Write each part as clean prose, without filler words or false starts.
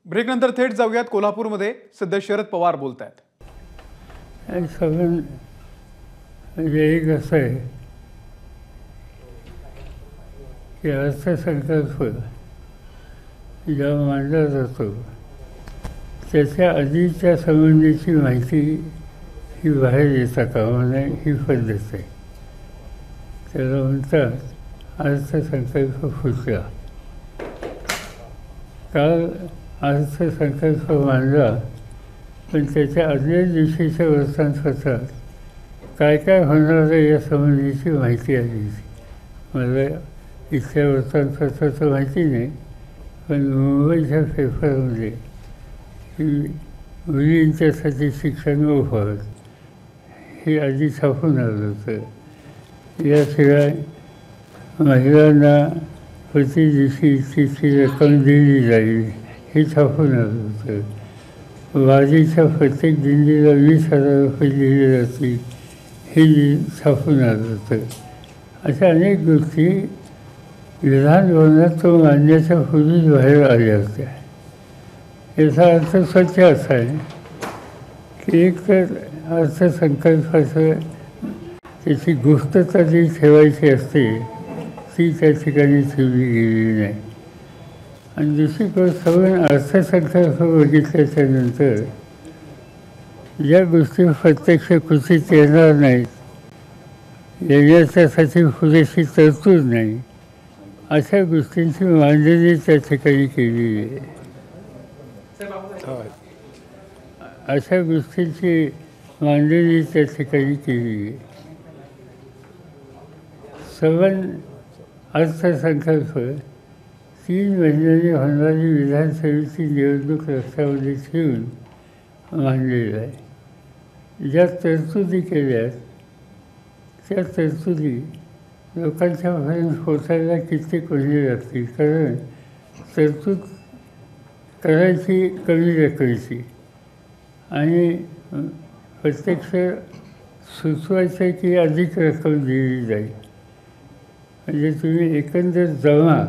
ब्रेकनंतर थेट जाऊयात कोल्हापूरमध्ये. सध्या शरद पवार बोलत आहेत. सगळं म्हणजे एक असं आहे की अर्थसंकल्प जेव्हा मांडला जातो त्याच्या आधीच्या संबंधीची माहिती ही बाहेर येता कामा नये, ही पद्धत आहे. त्याला म्हणतात अर्थसंकल्प फुटला. काल अर्थसंकल्प मांडला, पण त्याच्या आदल्या दिवशीच्या वर्तमानपत्रात काय काय होणार आहे या संबंधीची माहिती आली. मला इथल्या वर्तमानपत्राचं माहिती नाही, पण मुंबईच्या पेपरमध्ये ही मुलींच्यासाठी शिक्षण मोफत हे आधी छापून आलं होतं. याशिवाय महिलांना प्रति दिवशी तिची रक्कम दिली जाईल हे छापून आलं होतं. वारीच्या प्रत्येक दिंडीला 20,000 रुपये दिले जातील हे छापून आलं होतं. अशा अनेक गोष्टी विधान भवनात तो मांडण्याच्या पूर्वीच बाहेर आल्या होत्या. याचा अर्थ स्वच्छ असा आहे की एक तर अर्थसंकल्पाचं त्याची गुप्तता जी ठेवायची असते ती त्या ठिकाणी ठेवली गेलेली नाही. आणि दुसरी गोष्ट आपण अर्थसंकल्प बघितल्याच्या नंतर ज्या गोष्टी प्रत्यक्ष कृतीत येणार नाहीत, याच्यासाठी पुरेशी तरतूद नाही, अशा गोष्टींची मांडणी त्या ठिकाणी केलेली आहे. अशा गोष्टींची मांडणी त्या ठिकाणी केली आहे. सवन अर्थसंकल्प 3 महिन्यांनी होणारी विधानसभेची निवडणूक लक्षामध्ये ठेवून मांडलेलं आहे. ज्या तरतुदी केल्यात त्या तरतुदी लोकांच्यापर्यंत पोचायला कित्येक महिने लागतील. कारण तरतूद करायची कमी रकमेची आणि प्रत्यक्ष सुचवायचं की अधिक रक्कम दिली जाईल. म्हणजे तुम्ही एकंदर जमा,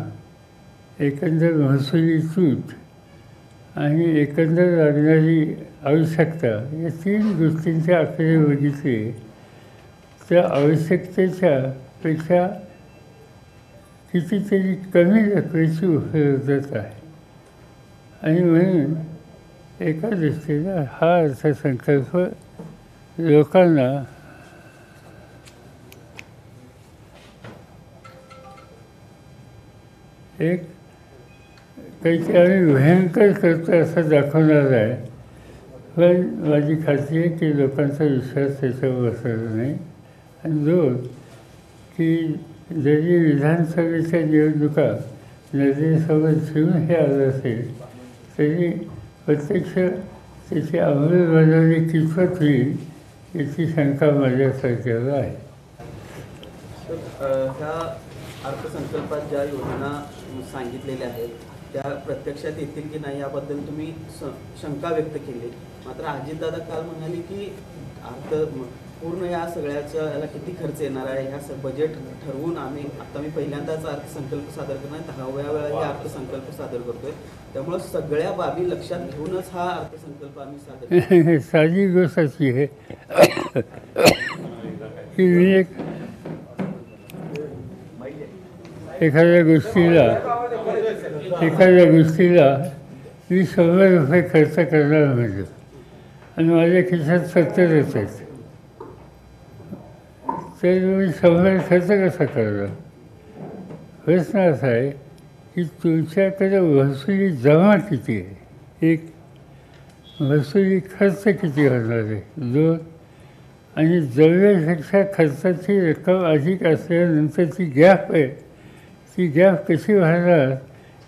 एकंदर महसुली तूट आणि एकंदर लागणारी आवश्यकता या 3 गोष्टींचे आकडे बघितले त्या आवश्यकतेच्या पेक्षा कितीतरी कमी रकमेची उपलब्धता आहे. आणि म्हणून एका दृष्टीनं हा अर्थसंकल्प लोकांना एक काहीतरी आम्ही भयंकर करतो असं दाखवणार आहे. पण माझी खात्री आहे की लोकांचा विश्वास त्याच्यावर बसणार नाही. आणि 2 की जरी विधानसभेच्या निवडणुका नजरेसमोर ठेवून हे आलं असेल तरी प्रत्यक्ष त्याची अंमलबजावणी कितपत होईल याची शंका माझ्यासारख्याला आहे. ह्या अर्थसंकल्पात ज्या योजना सांगितलेल्या आहेत त्या प्रत्यक्षात येतील की नाही याबद्दल तुम्ही शंका व्यक्त केली. मात्र अजितदादा काल म्हणाले की पूर्ण या सगळ्याच्या याला किती खर्च येणार आहे ह्या बजेट ठरवून आता मी पहिल्यांदाच अर्थसंकल्प सादर करणार, 10व्या वेळा हे अर्थसंकल्प सादर करतोय, त्यामुळे सगळ्या बाबी लक्षात घेऊनच हा अर्थसंकल्प आम्ही सादर साधी गोष्ट अशी आहे की मी एखाद्या गोष्टीला मी 100 रुपये खर्च करणार म्हणजे आणि माझ्या खिशात 70 येतात, तर मी 100 खर्च कसा करणार. प्रश्न असा आहे की तुमच्याकडे महसुली जमा किती आहे, एक महसुली खर्च किती होणार आहे, 2 आणि जमेपेक्षा खर्चाची रक्कम अधिक असल्यानंतरची गॅप आहे ती गॅप कशी भरणार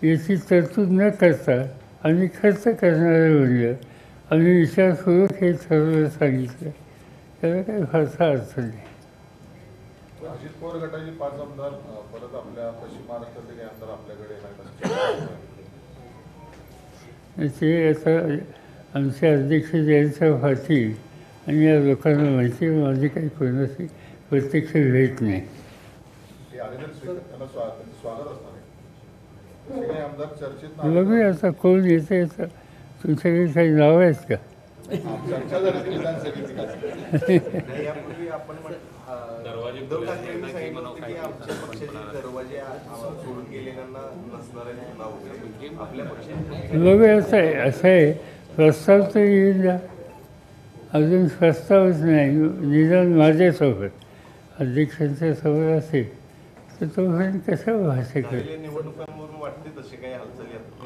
याची तरतूद न करता आम्ही खर्च करणारे म्हणजे आम्ही विचारपूर्वक हे ठरवलं सांगितलं. त्याला काही फारसा अर्थ नाही. अजित पवार गटाचे 5 आमदार परत आपल्या पश्चिम महाराष्ट्रातले काही आमदार आपल्याकडे येतात. ते आता आमचे अध्यक्ष जयंतराव पाटील आणि या लोकांना माहिती माझी काही कोणाची प्रत्यक्ष भेट नाही. असे काही आमदार चर्चेत नाव बघूया आता कोण येतं येतं. तुमच्याकडे काही नाव आहेत का? चर्चा झाली ती विधानसभेची काय? नाही, यापूर्वी आपण उद्धव ठाकरेंनी सांगितलं होतं की आमच्या पक्षाचे दरवाजे सोडून गेलेल्यांना नसणार आहे पुन्हा वगैरे. आपल्या पक्षाचे बघूया असं आहे प्रस्ताव तर येईल ना. अजून प्रस्तावच नाही. निदान माझ्यासोबत अध्यक्षांच्या सोबत असेल तर तोपर्यंत कसं भाषा करेल. झालेल्या निवडणुकांवरून वाटते तसे काही हालचाली आता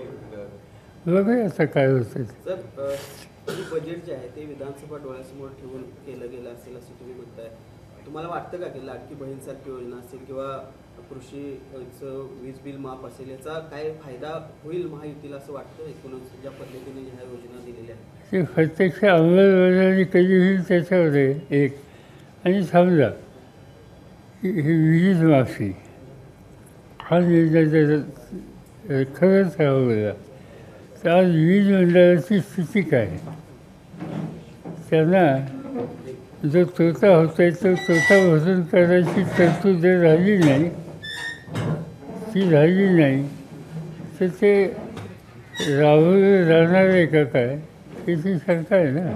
बघूया आता काय होतं. सर हे बजेट जे आहे ते विधानसभा डोळ्यासमोर ठेवून केलं गेलं असेल असं तुम्ही म्हणताय. तुम्हाला वाटतं का की लाडकी बहीणसारखी योजना असेल किंवा कृषीचं वीज बिल माफ असेल याचा काय फायदा होईल महायुतीला असं वाटतं एकूणच ज्या पद्धतीने ह्या योजना दिलेल्या आहेत? ते प्रत्यक्ष अंमलबजावणी कधी होईल त्याच्यावर आहे एक. आणि समजा की ही वीज माफी हा निर्णय जर खरंच राबवला तर आज वीज मंडळाची स्थिती काय? त्यांना जो तोटा होता आहे तो तोटा भरून करायची तरतूद जर राहिली नाही, ती राहिली नाही तर ते राबवलं जाणार आहे का काय याची शंका आहे ना.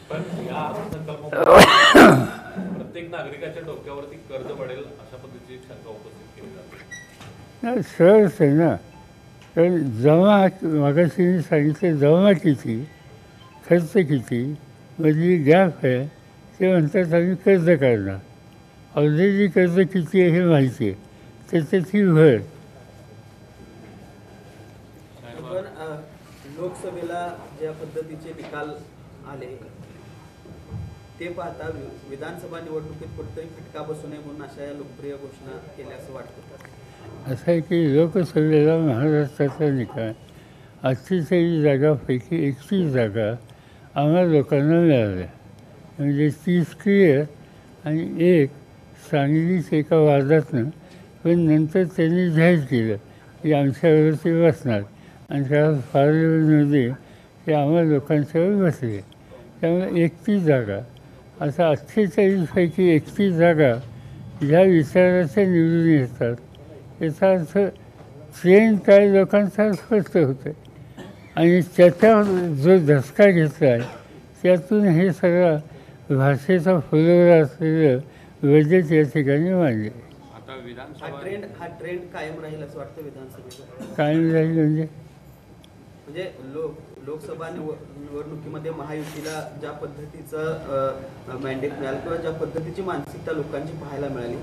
पण या अर्थसंकल्पामध्ये प्रत्येक नागरिकाच्या डोक्यावरती कर्ज पडेल अशा पद्धतीची शंका उपस्थित केली जाते. नाही सरळच आहे ना. कारण जमा मागाशी मी सांगितलं जमा किती खर्च किती मधली गॅप आहे ते म्हणतात आम्ही कर्ज काढणार. ऑलरेडी कर्ज किती आहे हे माहिती आहे त्याच्यातही भर. पण लोकसभेला ज्या पद्धतीचे निकाल आले ते पाहता विधानसभा निवडणुकीत कुठेतरी फटका बसू नये म्हणून अशा या लोकप्रिय घोषणा केल्या असं वाटतं. असं आहे की लोकसभेला महाराष्ट्राचा निकाल 48 जागापैकी 31 जागा आम्हा लोकांना मिळाल्या. म्हणजे 30 क्लिअर आणि एक सांगलीच एका वादातनं. पण नंतर त्यांनी जाहीर केलं की आमच्यावर ते बसणार आणि त्या पार्लमेंटमध्ये ते आम्हा लोकांच्यावर बसले. त्यामुळे 31 जागा असा 48पैकी 31 जागा ह्या विचाराच्या निवडून येतात. याचा अर्थ ट्रेंड काय लोकांचा स्पष्ट होतं आहे. आणि त्याच्यावर जो धसका घेतला आहे त्यातून हे सगळं भाषेचा फुलवरा असलेलं बजेट या ठिकाणी मांडले. आता हा ट्रेंड कायम राहील असं वाटतं विधानसभेचा? कायम राहील म्हणजे लोकसभा निवडणुकीमध्ये महायुतीला ज्या पद्धतीचं मॅन्डेट मिळालं किंवा ज्या पद्धतीची मानसिकता लोकांची पाहायला मिळाली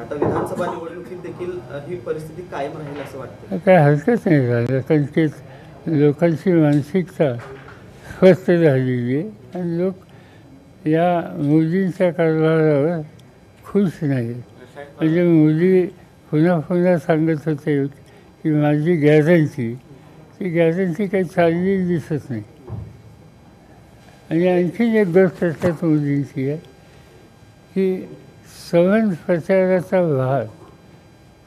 आता विधानसभा निवडणुकीत देखील ही परिस्थिती कायम राहील असं वाटतं? काय हरकत नाही झालं. कारण की लोकांची मानसिकता स्वस्थ झालेली आहे आणि लोक या मोदींच्या कारभारावर खुश नाहीत. म्हणजे मोदी पुन्हा पुन्हा सांगत होते की माझी गॅरंटी ती गॅरंटी काही चाललेली दिसत नाही. आणि आणखी एक गोष्ट त्यात मोदींची आहे की संबंध प्रचाराचा भार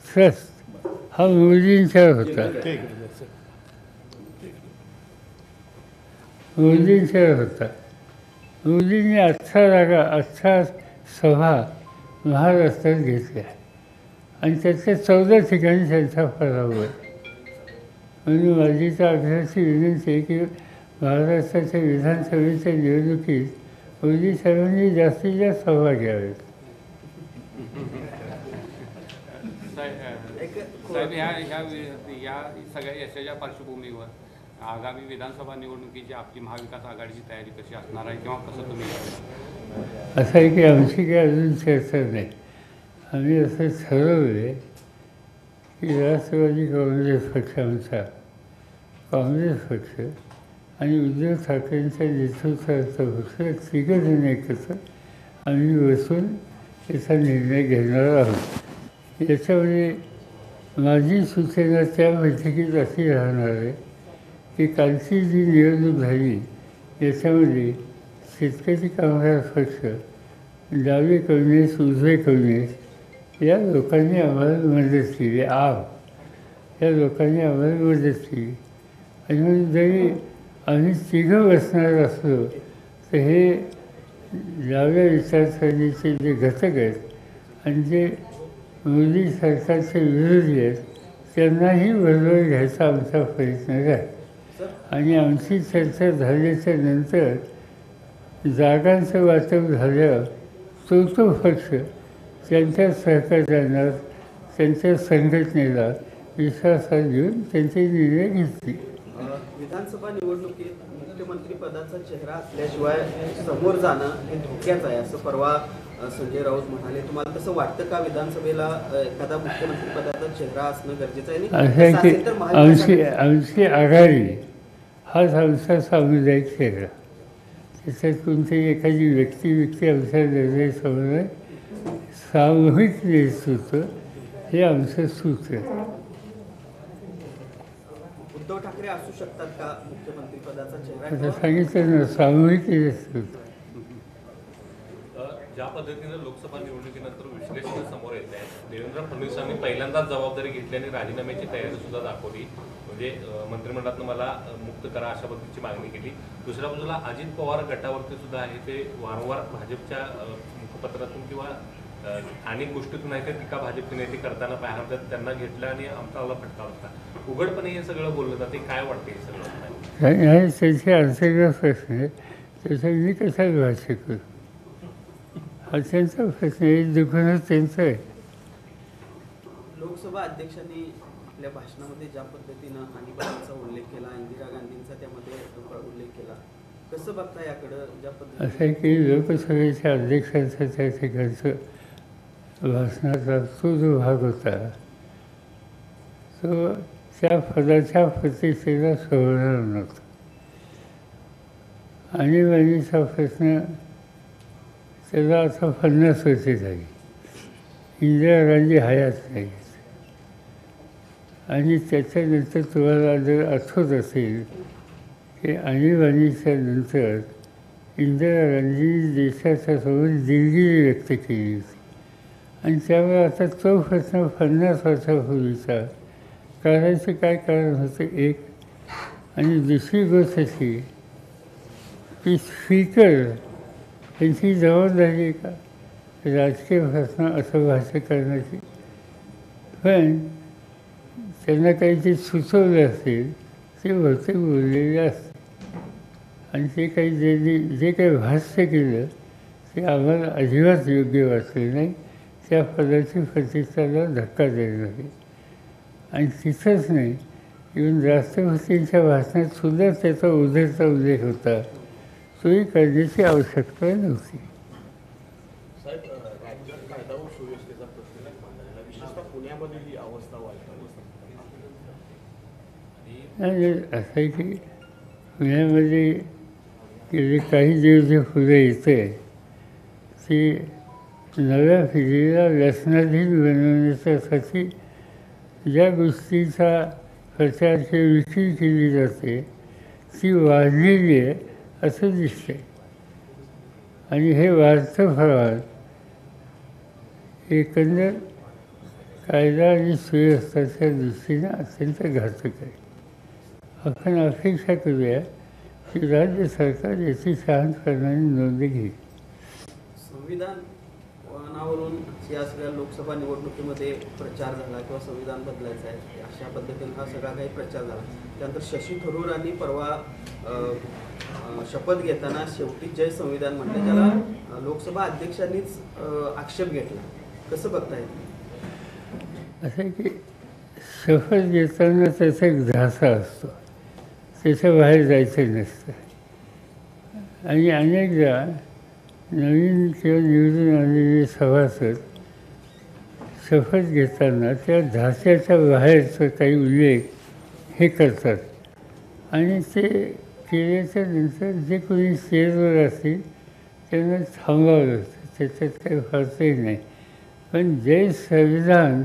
ट्रस्ट हा मोदींच्यावर होता. मोदींनी 18 सभा महाराष्ट्रात घेतल्या आणि त्याच्या 14 ठिकाणी त्यांचा पराभव आहे. म्हणून माझी तर आग्रहाची विनंती आहे की महाराष्ट्राच्या विधानसभेच्या निवडणुकीत मोदी साहेबांनी जास्तीत जास्त सभा घ्याव्यात. साहेब या सगळ्या यशाच्या पार्श्वभूमीवर आगामी विधानसभा निवडणुकीची आपली महाविकास आघाडीची तयारी कशी असणार आहे किंवा कसं तुम्ही? असं आहे की आमची काही अजून चर्चा नाही. आम्ही असं ठरवलं आहे की राष्ट्रवादी काँग्रेस पक्ष आमचा काँग्रेस पक्ष आणि उद्धव ठाकरेंच्या नेतृत्वाचा पक्ष तिघंजण एकत्र आम्ही बसून याचा निर्णय घेणार आहोत. याच्यामध्ये माझी सूचना त्या बैठकीत अशी राहणार आहे की कालची जी निवडणूक झाली याच्यामध्ये शेतकरी कामगार पक्ष, डावे कम्युनिस्ट, उजवे कम्युनिस्ट या लोकांनी आम्हाला मदत केली. या लोकांनी आम्हाला मदत केली. आणि म्हणून जरी आम्ही तिघं बसणार असलो तर हे डाव्या विचारसरणीचे जे घटक आहेत आणि जे मोदी सरकारचे विरोधी आहेत त्यांनाही बरोबर घ्यायचा आमचा प्रयत्न आहे. आणि आमची चर्चा झाल्याच्या नंतर जागांचं वाटप झाल्यावर तो पक्ष त्यांच्या सहकार्यांना त्यांच्या संघटनेला विश्वासात घेऊन त्यांचे निर्णय घेतले. विधानसभा निवडणुकीत मुख्यमंत्री पदाचा चेहरा असल्याशिवाय समोर जाणं हे धोक्याचं आहे असं परवा संजय राऊत म्हणाले. तुम्हाला तसं वाटतं का विधानसभेला एखादा मुख्यमंत्री पदाचा चेहरा असणं गरजेचं आहे? असं आहे की आमची आघाडी हाच आमचा सामुदायिक चेहरा. त्याच्यात कोणतीही एखादी व्यक्ती आमच्या निर्णयासमोर सामूहिक नेतृत्व हे आमचं सूत्र आहे. उद्धव ठाकरे असू शकतात का मुख्यमंत्री पदाचा चेहरा? आता सांगितलं ना, सामूहिक नेतृत्व. ज्या पद्धतीने लोकसभा निवडणुकीनंतर विश्लेषण समोर येत आहे, देवेंद्र फडणवीसांनी पहिल्यांदाच जबाबदारी घेतली आणि राजीनाम्याची तयारी सुद्धा दाखवली. म्हणजे मंत्रिमंडळातनं मला मुक्त करा अशा पद्धतीची मागणी केली. दुसऱ्या बाजूला अजित पवार गटावरती सुद्धा आहे ते वारंवार भाजपच्या मुखपत्रातून किंवा अनेक गोष्टीतून आहे ते टीका भाजपचे नेते करताना पाहायला मिळतात. त्यांना घेतलं आणि आमचा फटका होता. उघडपणे हे सगळं बोललं जाते. काय वाटते हे सगळं? त्याचे अंतर्गत प्रश्न आहे, त्याचा मी कसा भाष्य करू? हा त्यांचा प्रश्न आहे, दुकानच त्यांचं आहे. लोकसभा अध्यक्षांनी आपल्या भाषणामध्ये ज्या पद्धतीनं आणीबाणीचा उल्लेख केला, इंदिरा गांधींचा त्यामध्ये उल्लेख केला, कसं बघता याकडं? ज्या पद्धतीने असं आहे की लोकसभेच्या अध्यक्षांचा त्या ठिकाणचं भाषणाचा तो जो भाग होता तो त्या पदाच्या प्रतिष्ठेला सोडणार नव्हता. आणीबाणीचा प्रश्न त्याला आता 50 वर्षे झाली. इंदिरा गांधी हयात नाही. आणि त्याच्यानंतर तुम्हाला जर आठवत असेल की आणीबाणीच्या नंतर इंदिरा गांधींनी देशाच्या समोर दिलगिरी व्यक्त केली होती. आणि त्यामुळे आता तो प्रश्न 50 वर्षापूर्वीचा करायचं काय कारण होतं एक. आणि दुसरी गोष्ट अशी की स्पीकर यांची जबाबदारी आहे का राजकीय प्रश्न असं भाष्य करण्याची? पण त्यांना काही जे सुचवलं असेल ते बहुतेक बोललेले असते. आणि ते काही जे काही भाष्य केलं ते आम्हाला अजिबात योग्य वाटले नाही. त्या पदाची प्रतिष्ठाला धक्का देणार आहे. आणि तिथंच नाही, इव्हन राष्ट्रपतींच्या भाषणात सुद्धा त्याचा उधळता उल्लेख होता. तोही करण्याची आवश्यकता नव्हती. साहेब, राज्यात कायदा व सुव्यवस्थेचा प्रश्न निर्माण विशेषतः पुण्यामध्ये ही अवस्था आणि असं आहे की पुण्यामध्ये गेले काही दिवस जे पुढे येते ती नव्या पिढीला व्यसनाधीन बनवण्यासाठी ज्या गोष्टीचा प्रचार किंवा विक्री केली जाते ती वाढलेली आहे असं दिसतंय. आणि हे वाढतं प्रमाण एकंदर कायदा आणि सुव्यवस्थेच्या दृष्टीने अत्यंत घातक आहे. आपण अपेक्षा करूया की राज्य सरकार याची शहाणपणाने नोंद घेईल. संविधानावरून या सगळ्या लोकसभा निवडणुकीमध्ये प्रचार झाला किंवा संविधान बदलायचं आहे अशा पद्धतीने हा सगळा काही प्रचार झाला. त्यानंतर शशी थरूरांनी परवा शपथ घेताना शेवटी जय संविधान म्हटलं, ज्याला लोकसभा अध्यक्षांनीच आक्षेप घेतला. कसं बघताय? असं आहे की शपथ घेताना त्याचा एक ध्यासा असतो, त्याच्या बाहेर जायचं नसतं. आणि अनेकदा नवीन किंवा निवडून आलेले सभासद शपथ घेताना त्या ध्यासाच्या बाहेरचं काही उल्लेख हे करतात. आणि ते केल्याच्या नंतर जे कोणी स्टेजवर असतील त्यांना थांबावं लागतं. त्याच्यात काही फारसंही नाही. पण जय संविधान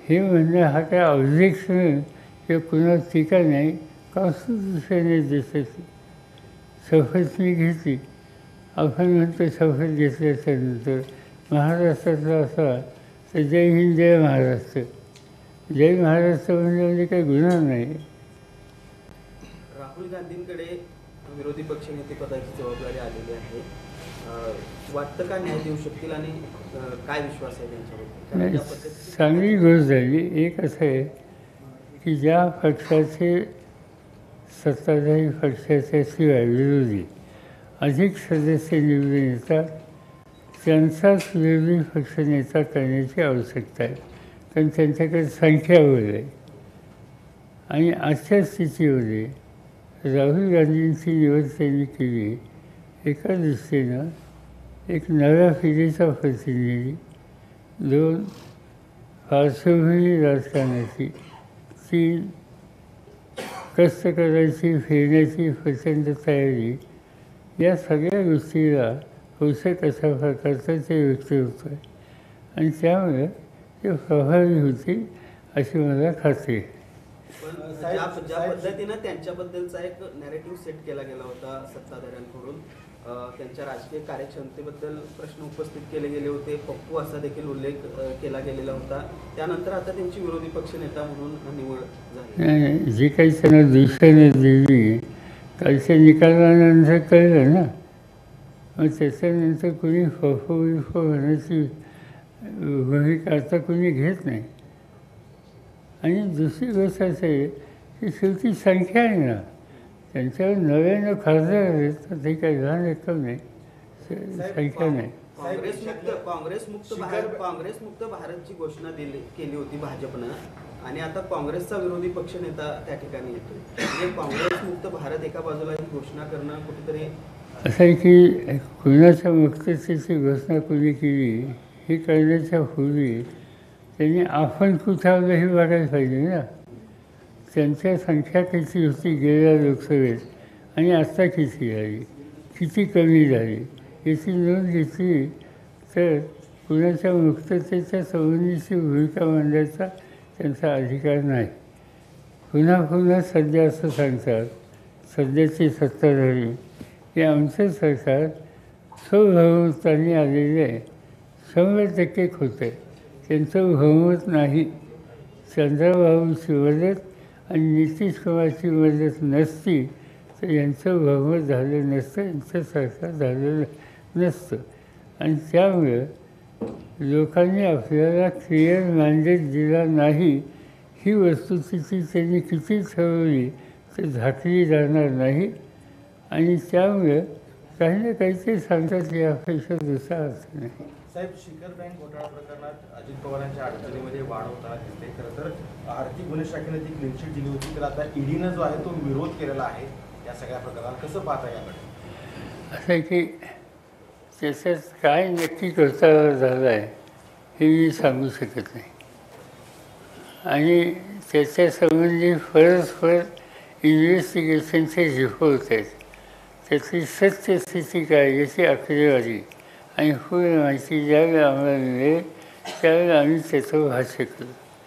हे म्हणणं हा काय ऑब्जेक्शन किंवा कुणावर टीका नाही. कॉन्स्टिट्यूशन आहे देशाची. शपथ मी घेतली. आपण म्हणतो शपथ घेतल्याच्या नंतर महाराष्ट्रातला असा तर जय हिंद जय महाराष्ट्र. जय महाराष्ट्र म्हणजे काही गुन्हा नाही. राहुल गांधींकडे विरोधी पक्षनेतेपदाची जबाबदारी आलेली आहे. वाटतं का न्याय देऊ शकतील आणि काय विश्वास आहे त्यांच्याबद्दल? कारण नाही, ज्या पद्धतीने चांगली गोष्ट झाली. एक असं आहे की ज्या पक्षाचे सत्ताधारी पक्षाच्या शिवाय विरोधी अधिक सदस्य निवडून येतात त्यांचाच विरोधी पक्षनेता करण्याची आवश्यकता आहे, कारण त्यांच्याकडे संख्याबळ आहे. आणि आजच्या स्थितीमध्ये राहुल गांधींची निवड त्यांनी केली एका दृष्टीनं एक नव्या पिढीचा प्रतिनिधी, दोन पार्श्वभूमी राजकारणाची, तीन कष्ट करायची फिरण्याची प्रचंड तयारी, या सगळ्या गोष्टीला पोषक अशा प्रकारचं ते व्यक्त होतं आहे आणि त्यामुळे ते प्रभावी होतील अशी मला खात्री आहे. पण ज्या पद्धतीनं त्यांच्याबद्दलचा एक नॅरेटिव्ह सेट केला गेला होता सत्ताधाऱ्यांकडून, त्यांच्या राजकीय कार्यक्षमतेबद्दल प्रश्न उपस्थित केले गेले होते, पप्पू असा देखील उल्लेख केला गेलेला होता. त्यानंतर आता त्यांची विरोधी पक्षनेता म्हणून निवड झाली. जी काही त्यांना दिशेने दिली कालच्या निकालानंतर कळलं ना, मग त्याच्यानंतर कोणी फफो होण्याची भूमिका आता कोणी घेत नाही. आणि दुसरी गोष्ट असं आहे की शेवटी संख्या आहे ना, त्यांच्यावर नव्यानं खासदार आहेत तर ते काही लहान रक्कम नाही, संख्या नाही. काँग्रेस मुक्त भारतची घोषणा केली होती भाजपनं आणि आता काँग्रेसचा विरोधी पक्षनेता त्या ठिकाणी येतो. म्हणजे काँग्रेस मुक्त भारत एका बाजूला ही घोषणा करणं कुठेतरी असं आहे की कुणाच्या मुक्ततेची घोषणा कोणी केली हे करण्याच्या पूर्वी त्यांनी आपण कुठावलं हे बघायला पाहिजे ना. त्यांच्या संख्या किती होती गेल्या लोकसभेत आणि आत्ता किती झाली, किती कमी झाली याची नोंद घेतली तर कुणाच्या मुक्ततेच्या संबंधीची भूमिका मांडायचा त्यांचा अधिकार नाही. पुन्हा पुन्हा सध्या असं सांगतात सध्याचे सत्ताधारी की आमचं सरकार स्वबहुमताने आलेलं आहे. 100% खोटं आहे. त्यांचं बहुमत नाही. चंद्रबाबूची मदत आणि नितीश कुमारची मदत नसती तर यांचं बहुमत झालं नसतं, यांचं सरकार झालेलं नसतं. आणि त्यामुळं लोकांनी आपल्याला क्लिअर मॅन्डेट दिला नाही ही वस्तुस्थिती त्यांनी किती ठरवली तर झाकली जाणार नाही. आणि त्यामुळं काही ना काहीतरी सांगतात यापेक्षा दुसरा अर्थ नाही. साहेब, शिखर बँक घोटाळा प्रकरणात अजित पवारांच्या अडचणीमध्ये वाढ होताना दिसते. खरं तर आर्थिक गुन्हे शाखेने ती क्लीनशीट दिली होती, तर आता ईडीनं जो आहे तो विरोध केलेला आहे या सगळ्या प्रकरणात. कसं पाहता याकडे? असं आहे की त्याच्यात काय नक्की घोटाळा झाला आहे हे मी सांगू शकत नाही. आणि त्याच्यासंबंधी परस्पर इन्व्हेस्टिगेशनचे रिपोर्ट आहेत, त्याची सत्यस्थिती काय याची आकडेवारी आणि पूर्ण माहिती ज्यावेळी आम्हाला मिळेल त्यावेळी आम्ही त्याचं भाष्य करू.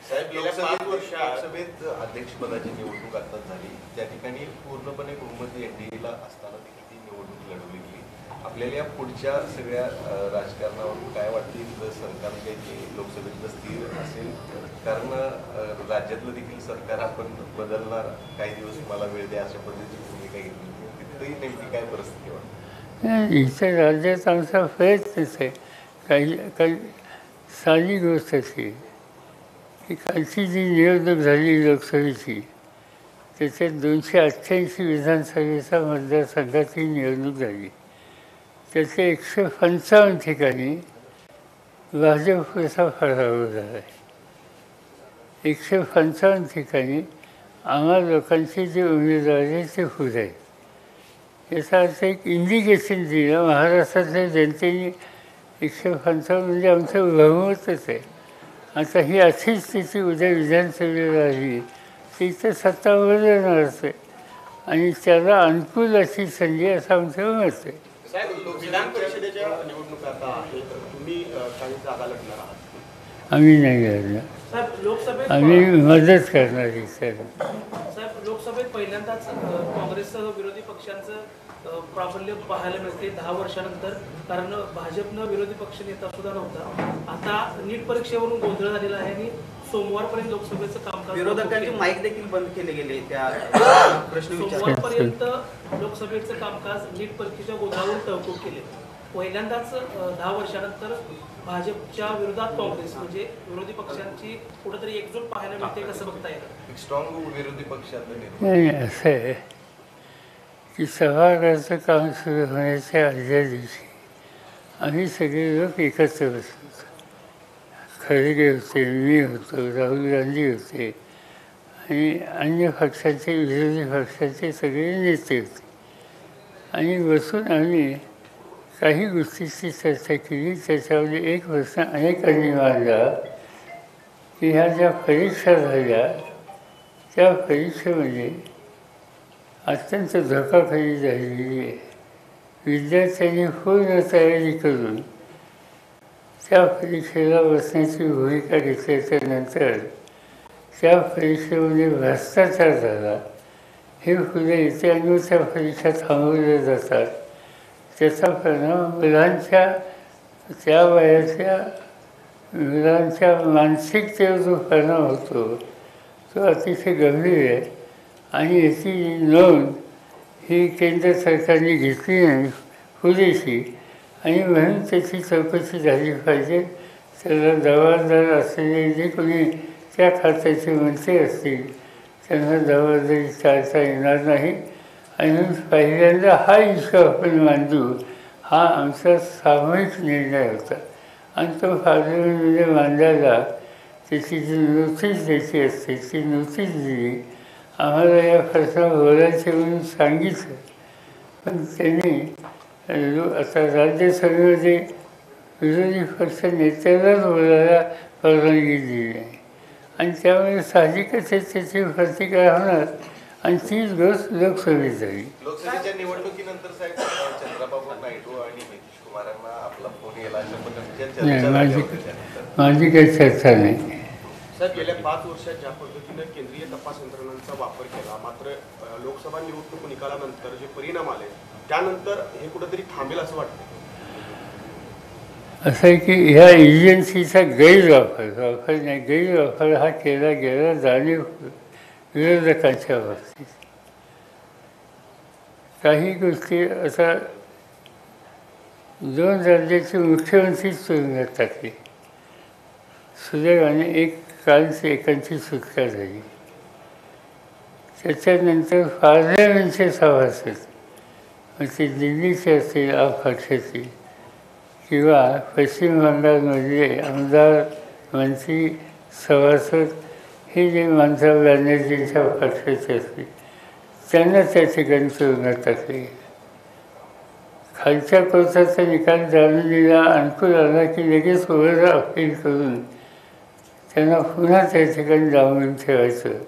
साहेब, गेल्या 5 लोकसभेत अध्यक्षपदाची निवडणूक आताच झाली, त्या ठिकाणी पूर्णपणे बहुमत एनडीएला असताना देखील ती निवडणूक लढवली गेली. आपल्याला या पुढच्या सगळ्या राजकारणावर काय वाटते? सरकार काही लोकसभेतलं स्थिर असेल, कारण राज्यातलं देखील सरकार आपण बदलणार, काही दिवस मला वेळ द्या अशा पद्धतीची भूमिका घेतली, तिथंही नेमकी काय परिस्थिती वाटते? इथं राज्यात आमचा प्रयत्नच आहे. काही साधी गोष्ट अशी की कालची जी निवडणूक झाली लोकसभेची त्याच्यात 288 विधानसभेचा मतदारसंघाची निवडणूक झाली. त्याच्या 155 ठिकाणी भाजपचा पराभव झाला आहे. 155 ठिकाणी आम्हा लोकांचे जे उमेदवार आहेत ते पुढे आहेत. याचा अर्थ एक इंडिकेशन दिलं महाराष्ट्रातल्या जनतेने. 155 म्हणजे आमचं बहुमतच आहे. आता ही अशी स्थिती उद्या विधानसभेला आली ती तर सत्ता बदलणारच आहे आणि त्याला अनुकूल अशी संधी असं आमचं मत आहे. विधान परिषदेच्या निवडणुका आता आहेत, तुम्ही काही जागा लढणार आहात? आम्ही नाही करणार, आम्ही मदत करणार आहे. साहेब, लोकसभेत पहिल्यांदाच काँग्रेससह विरोधी पक्षांचं प्राबल्य पाहायला मिळते 10 वर्षानंतर. कारण भाजपनं विरोधी पक्ष नेता सुद्धा नव्हता. आता नीट परीक्षेवरून गोंधळ झालेला आहे आणि सोमवारपर्यंत लोकसभेचं कामकाज विरोधकांचे माईक देखील बंद केले गेले त्या प्रश्न विचार सोमवारपर्यंत लोकसभेचं कामकाज नीट परीक्षेच्या गोंधळावरून तहकूब केले. पहिल्यांदाच 10 वर्षानंतर भाजपच्या विरोधात काँग्रेस म्हणजे विरोधी पक्षांची कुठेतरी एकजूट पाहायला मिळते, कसं बघता येतं? एक स्ट्रॉंग विरोधी पक्ष आता निर्माण नाही, असं आहे की सभागृहाचं काम सुरू होण्याच्या आदल्या दिवशी आम्ही सगळे लोक एकत्र बसलो. खरगे होते, मी होतो, राहुल गांधी होते आणि अन्य पक्षाचे विरोधी पक्षाचे सगळे नेते होते. आणि बसून आम्ही काही गोष्टीची चर्चा केली. त्याच्यामध्ये एक प्रश्न अनेकांनी मांडला की ह्या ज्या परीक्षा झाल्या त्या परीक्षेमध्ये अत्यंत धोकाखोरी झालेली आहे. विद्यार्थ्यांनी पूर्ण तयारी करून त्या परीक्षेला बसण्याची भूमिका घेतल्याच्या नंतर त्या परीक्षेमध्ये भ्रष्टाचार झाला. हे पुढे येते आणि त्या परीक्षा थांबवल्या जातात. त्याचा परिणाम मुलांच्या त्या वयाच्या मुलांच्या मानसिकतेवर जो परिणाम होतो तो अतिशय गंभीर आहे. आणि याची नोंद ही केंद्र सरकारने घेतली नाही पुरेशी आणि म्हणून त्याची चौकशी झाली पाहिजे. त्याला जबाबदार असलेले जे कोणी त्या खात्याचे मंत्री असतील त्यांना जबाबदारी टाळता येणार नाही. आणि म्हणून पहिल्यांदा हा इश्यू आपण मांडू हा आमचा सामूहिक निर्णय होता. आणि तो पार्लमेंटमध्ये मांडायला त्याची जी नोटीस द्यायची असते ती नोटीस दिली. आम्हाला या प्रश्नावर बोलायचे म्हणून सांगितलं, पण त्यांनी आता राज्यसभेमध्ये विरोधी पक्ष नेत्यालाच बोलायला परवानगी दिली नाही. आणि त्यामुळे साहजिकच त्याची प्रतिक्रिया होणार आणि तीच गोष्ट लोकसभेत झाली. लोकसभेच्या निवडणुकीनंतर साहेब चंद्रबाबू नायडू आणि नितीश कुमारांना आपला फोन येला अशा पद्धतीच्या चर्चा नाही, झाल्या होत्या त्यानंतर. माझी काही चर्चा नाही. साहेब, गेल्या 5 वर्षात ज्या पद्धतीनं केंद्रीय तपास यंत्रणांचा वापर केला, मात्र लोकसभा निवडणूक निकालानंतर जे परिणाम आले त्यानंतर हे कुठेतरी थांबेल असं वाटतं? असं आहे की ह्या एजन्सीचा गैरवापर नाही, गैरवापर हा केला गेला जाणीव विरोधकांच्या बाबतीत. काही गोष्टी आता 2 राज्याचे मुख्यमंत्रीच तुरुंगात टाकले. सुदैवाने कालच एकांची सुटका झाली. त्याच्यानंतर पार्लमेंटचे सभासद मग ते दिल्लीचे असतील आप पक्षाचे किंवा पश्चिम बंगालमधले आमदार मंत्री सभासद हे जे ममता बॅनर्जींच्या पक्षाचे असतील त्यांना त्या ठिकाणी तुरुंगात टाकले. खालच्या कोर्टाचा निकाल जामिनीला अनुकूल आला की लगेच वर अपील करून त्यांना पुन्हा त्या ठिकाणी डांबून ठेवायचं.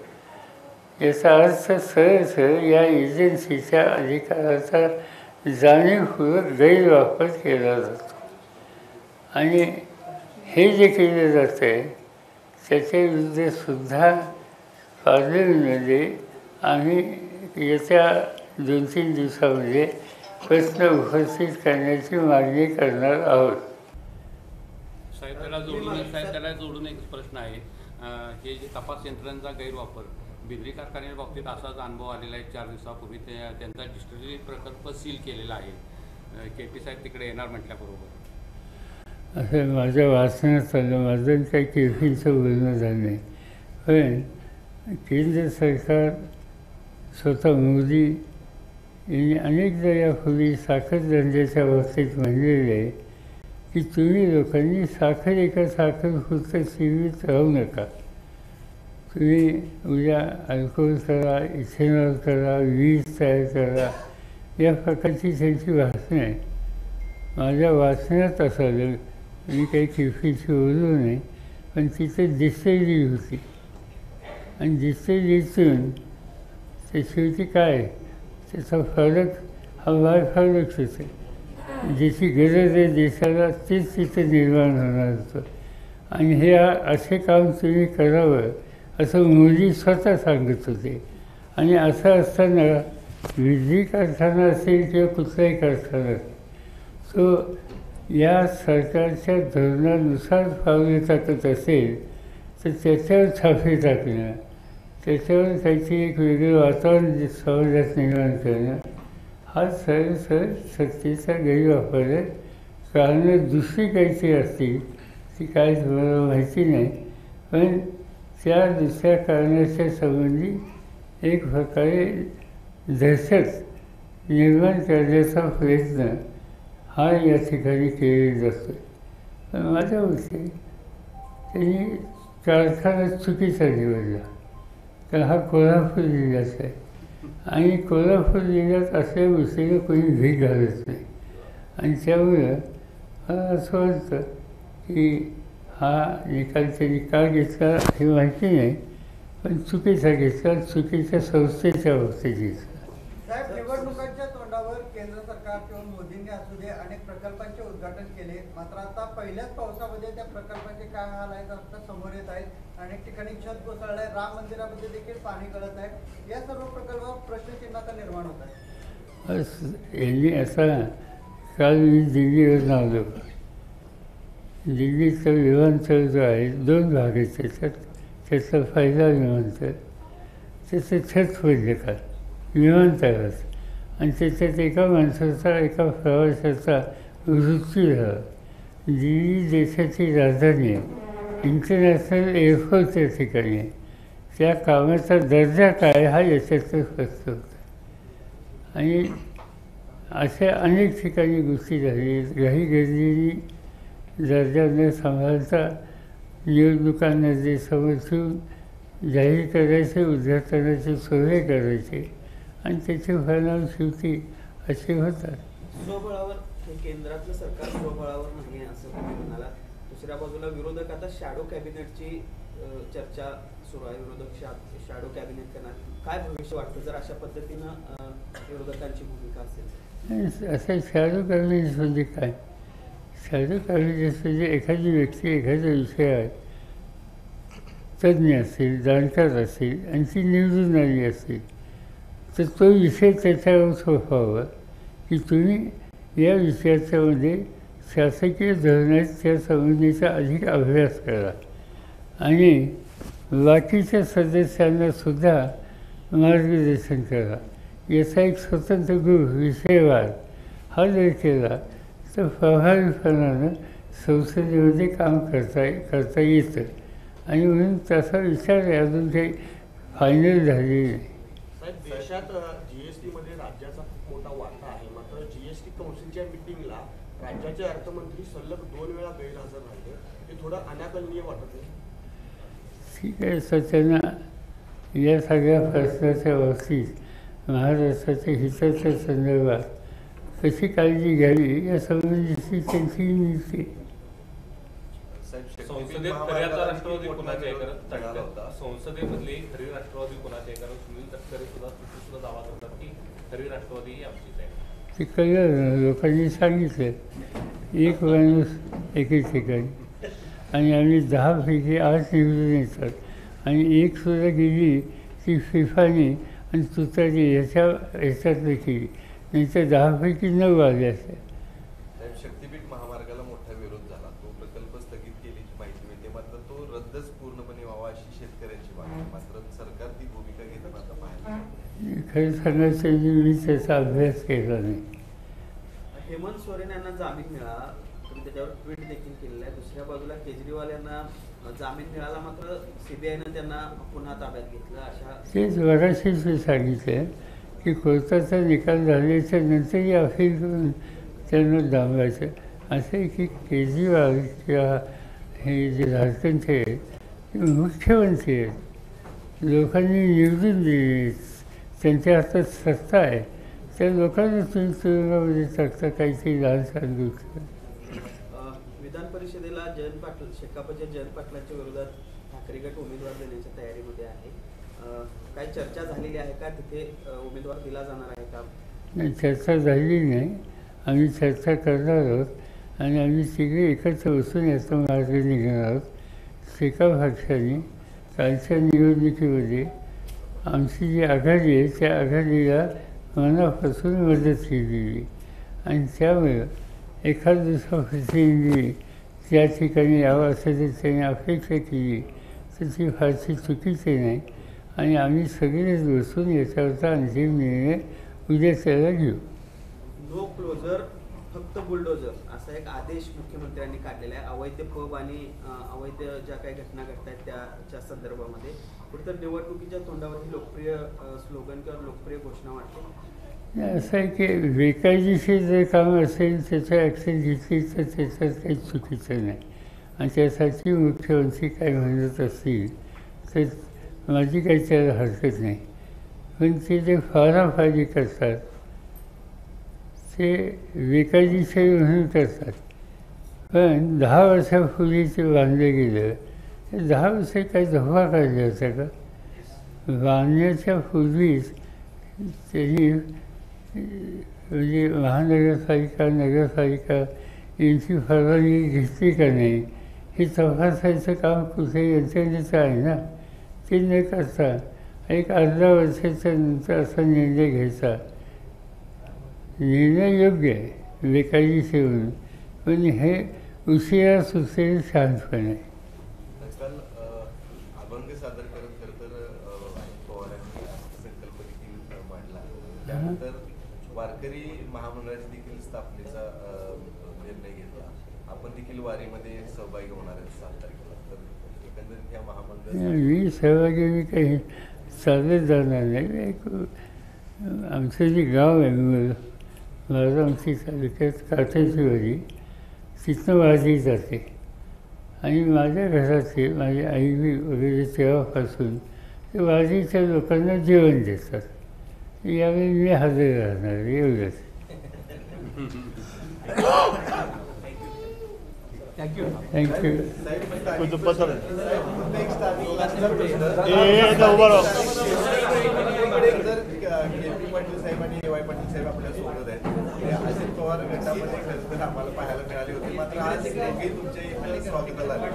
याचा अर्थ सरळ या एजन्सीच्या अधिकाराचा जाणीवपूर्वक गैरवापर केला जातो. आणि हे जे केलं जातं आहे त्याच्या विरुद्धसुद्धा पार्लमेंटमध्ये आम्ही येत्या 2-3 दिवसामध्ये प्रश्न उपस्थित करण्याची मागणी करणार आहोत. साहेब त्याला जोडून एक प्रश्न आहे. हे जे तपास यंत्रणांचा गैरवापर बिद्री कारखान्याच्या बाबतीत असाच अनुभव आलेला आहे. 4 दिवसापूर्वी त्यांचा डिस्टिलरी प्रकल्प सील केलेला आहे. KP साहेब तिकडे येणार म्हटल्याबरोबर असं माझ्या वाचण्यात आलं. माझं काही केफीचं बोलणं झालं नाही. पण केंद्र सरकार स्वतः मोदी यांनी अनेकदा यापूर्वी साखर धंद्याच्या बाबतीत म्हणलेलं आहे की तुम्ही लोकांनी साखर एका साखरपुरतं सीमित राहू नका. तुम्ही उद्या अल्कोहोल करा, इथेनॉल करा, वीज तयार करा, या प्रकारची त्यांची भाषणं आहे. माझ्या वाचण्यात असालं, मी काही किफीची बोललो नाही, पण तिथे डिस्टिलरी होती आणि डिस्टिलरीतून त्याच्यावरती काय त्याचा फरक हा बाय फरकच आहे. ज्याची गरज आहे देशाला तेच तिथे निर्माण होणार होतं. आणि हे असे काम तुम्ही करावं असं मोदी स्वतः सांगत होते. आणि असं असताना वीज कारखाना असेल किंवा कुठलाही कारखाना तो या सरकारच्या धोरणानुसार पावले टाकत असेल तर त्याच्यावर छापे टाकणं, त्याच्यावर काहीतरी एक वेगळं वातावरण समाजात निर्माण करणं हा सरळ सरळ सत्तेचा गैरवापर आहे. कारणं दुसरी काहीतरी असतील ती काय तुम्हाला माहिती नाही, पण त्या दुसऱ्या कारणाच्या संबंधी एक प्रकारे दहशत निर्माण करण्याचा प्रयत्न हा या ठिकाणी केलेला जातो. पण माझ्या मते त्यांनी कारखाना चुकीचा निवडला, तर हा कोल्हापूर जिल्ह्याचा आहे आणि कोल्हापूर जिल्ह्यात असल्या गोष्टीला कोणी भीक घालत नाही. आणि त्यामुळं मला असं वाटतं की हा निकाल त्यांनी का घेतला हे माहिती नाही, पण चुकीचा घेतला, चुकीच्या संस्थेच्या बाबतीत घेतला. साहेब, निवडणुकांच्या तोंडावर केंद्र सरकार किंवा मोदींनी असू दे अनेक प्रकल्पांचे उद्घाटन केले, मात्र आता पहिल्याच पावसामध्ये त्या प्रकल्पाचे काय हाल आहेत आता समोर येत आहेत. अनेक ठिकाणी छत कोसळलं आहे, राम मंदिरामध्ये देखील पाणी गळत आहे. या सर्व प्रकल्पावर प्रश्नचिन्ह आता निर्माण होत आहे. यांनी असा काल मी दिल्लीवरून आलो. दिल्लीचं विमानतळ जो आहे 2 भाग आहेत त्याच्यात. त्याचा पहिला विमानतळ त्याचं छत पडलं काल विमानतळात आणि त्याच्यात एका माणसाचा एका प्रवाशाचा मृत्यू झाला. दिल्ली देशाची राजधानी आहे, इंटरनॅशनल एअरपोर्ट त्या ठिकाणी आहे. त्या कामाचा दर्जा काय हा याच्यातच स्पष्ट होतं. आणि अशा अनेक ठिकाणी गोष्टी झाली. घाई गर्दीने दर्जा न सांभाळता निवडणुकांना जे समोर ठेवून जाहीर करायचे, उद्घाटनाचे सोहळे करायचे आणि त्याचे परिणाम शेवटी असे होतात. स्वबळावर हे केंद्रातलं सरकार स्वबळावर नाही असं तुम्ही म्हणाला. दुसऱ्या बाजूला विरोधक आता शॅडो कॅबिनेटची चर्चा सुरू आहे. विरोधक शॅडो कॅबिनेट करणार, काय भविष्य वाटतं जर अशा पद्धतीनं विरोधकांची भूमिका असेल? असं शॅडो कॅबिनेट म्हणजे काय? शॅडो कॅबिनेट म्हणजे एखादी व्यक्ती एखाद्या विषयात तज्ज्ञ असेल, जाणकार असेल आणि ती निवडून आली असेल तर तो विषय त्याच्यावर सोपवावा की तुम्ही या विषयाच्यामध्ये शासकीय धोरणाच्या संबंधीचा अधिक अभ्यास करा आणि बाकीच्या सदस्यांनासुद्धा मार्गदर्शन करा. याचा एक स्वतंत्र गृह विषयवार हा जर केला तर प्रभावीपणानं संसदेमध्ये काम करता येतं. आणि म्हणून तसा विचार आहे, अजून काही फायनल झालेली नाही. साहेब, देशात जीएसटीमध्ये राज्याचा खूप मोठा वाटा आहे, मात्र जीएसटी कौन्सिलच्या मिटिंगला राज्याचे अर्थमंत्री सलग 2 वेळा गैरहजर राहिले. हे थोडं अनाकलनीय वाटत नाही? ठीक आहे, सत्याना या सगळ्या प्रश्नाच्या बाबतीत महाराष्ट्राच्या हिताच्या संदर्भात कशी काळजी घ्यावी या संबंधीची त्यांची नीती. संसदेत खऱ्याचा राष्ट्रवादी कोणाचे आहे? कारण संसदेमधली खरी राष्ट्रवादी कोणाचे आहे? कारण सुनील तटकरे सुद्धा दावा करतात की खरी राष्ट्रवादी ही आमचीच आहे. ते कळलं, लोकांनी सांगितलं. एक माणूस एके ठिकाणी आणि आम्ही 10 पैकी 8 निवडून येतात आणि एक सुद्धा गेली ती फिफाने आणि तुतारी ह्याच्यातलं केली, नाही तर 10 पैकी 9 आले असते. शक्तीपीठ महामार्गाला मोठा विरोध झाला, तो प्रकल्प स्थगित केल्याची माहिती मिळते, मात्र तो रद्दच पूर्णपणे व्हावा अशी शेतकऱ्यांची मागणी. मात्र सरकार ती भूमिका घेताना आता पाहायला. खरं सांगायचं मी त्याचा अभ्यास केला नाही. हेमंत सोरेन यांना जामीन मिळाला, तुम्ही त्याच्यावर ट्विट देखील केलेलं आहे. दुसऱ्या बाजूला केजरीवाल यांना जामीन मिळाला, मात्र CBIनं त्यांना पुन्हा ताब्यात घेतलं. अशा तेच बऱ्याचशीच मी सांगितलं की कोर्टाचा निकाल झाल्याच्या नंतरही अपील करून त्यांना दाबायचं. असं आहे की केजरीवाल किंवा हे जे झारखंडचे आहेत ते मुख्यमंत्री आहेत, लोकांनी निवडून दिले, त्यांच्या हातात सत्ता आहे. त्या लोकांना तुम्ही तुरुंगामध्ये टाकता काहीतरी लहान सहान गोष्ट. विधान परिषदेला जयंत पाटील, शेकापच्या जयंत पाटलांच्या विरोधात ठाकरे गट उमेदवार देण्याच्या तयारीमध्ये आहे. काही चर्चा झालेली आहे का? तिथे उमेदवार दिला जाणार आहे का? नाही, चर्चा झालेली नाही. आम्ही चर्चा करणार आहोत आणि आम्ही तिघे एकत्र बसून याचा मार्ग निघणार आहोत. शेका पक्षाने कालच्या निवडणुकीमध्ये आमची जी आघाडी आहे त्या आघाडीला मनापासून मदत केलेली आणि त्यामुळं एखाद दुसरा प्रतिनिधी त्या ठिकाणी यावा असं जर त्यांनी अपेक्षा केली तशी फारशी चुकीची नाही आणि आम्ही सगळेच बसून याच्यावरचा अंतिम निर्णय उद्या त्याला घेऊ. नो क्लोजर फक्त बुलडोजर असा एक आदेश मुख्यमंत्र्यांनी काढलेला आहे अवैध पब आणि अवैध ज्या काही घटना घडत आहेत त्याच्या संदर्भामध्ये. कुठेतरी निवडणुकीच्या तोंडावर ही लोकप्रिय स्लोगन किंवा लोकप्रिय घोषणा वाटते. असं आहे की बेकायदेशीर जर काम असेल त्याचं ॲक्शन घेतली तर त्याच्यात काही चुकीचं नाही आणि त्यासाठी मुख्यमंत्री काय म्हणत असतील तर माझी काही त्याला हरकत नाही. पण ते जे फाराफारी करतात ते बेकायदेशीर म्हणून करतात. पण 10 वर्षापूर्वी ते बांधलं गेलं ते 10 वर्ष काही धोका काढला होता का? बांधण्याच्या पूर्वीच त्यांनी म्हणजे महानगरपालिका नगरपालिका यांची परवानगी घेतली का नाही हे तपासायचं काम कुठे यंत्रणेचं आहे ना. ते न करता एक अर्ध्या वर्षाच्या नंतर असा निर्णय घ्यायचा. निर्णय योग्य आहे बेकायदेशीर म्हणून पण हे उशिरा सुचलेलं शहाणपण आहे. काल अभंग सादर करत खरं तर पवारांनी संकल्प देखील मांडला. त्यानंतर वारकरी महामंडळाच्या देखील स्थापनेचा निर्णय घेतला. आपण देखील वारीमध्ये सहभागी होणार आहेत 7 तारखेला. तर एकंदरीत या महामंडळ मी सहभागी मी काही चालत जाणार नाही. एक आमचं जे गाव आहे बारामती तालुक्यात काठाची वाडी तिथनं वारी जाते आणि माझ्या घरातले माझी आई वगैरे तेव्हापासून ते वारीच्या लोकांना जेवण देतात. यावेळी मी हजर राहणार एवढंच. थँक्यू. KP पाटील साहेब आणि AY पाटील साहेब आपल्या सोबत आहेत. अजित पवार गटामध्ये खरं तर आम्हाला पाहायला मिळाले होते मात्र आज दोघे तुमच्या इथे स्वागताला आले.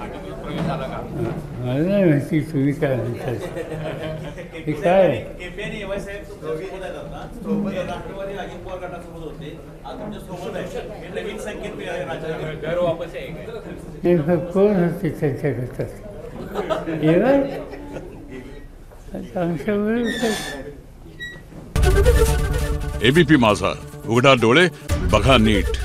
मला नाही माहिती तुम्ही काय म्हणतात हे काय. राष्ट्रवादी अजित पवार गटासोबत होते आज तुमच्या सोबत आहे. नवीन संकेत वापस आहे. नेमकं कोण होते त्यांच्या गटात एवढं आमच्याबरोबर. ABP माझा, उघडा डोळे बघा नीट.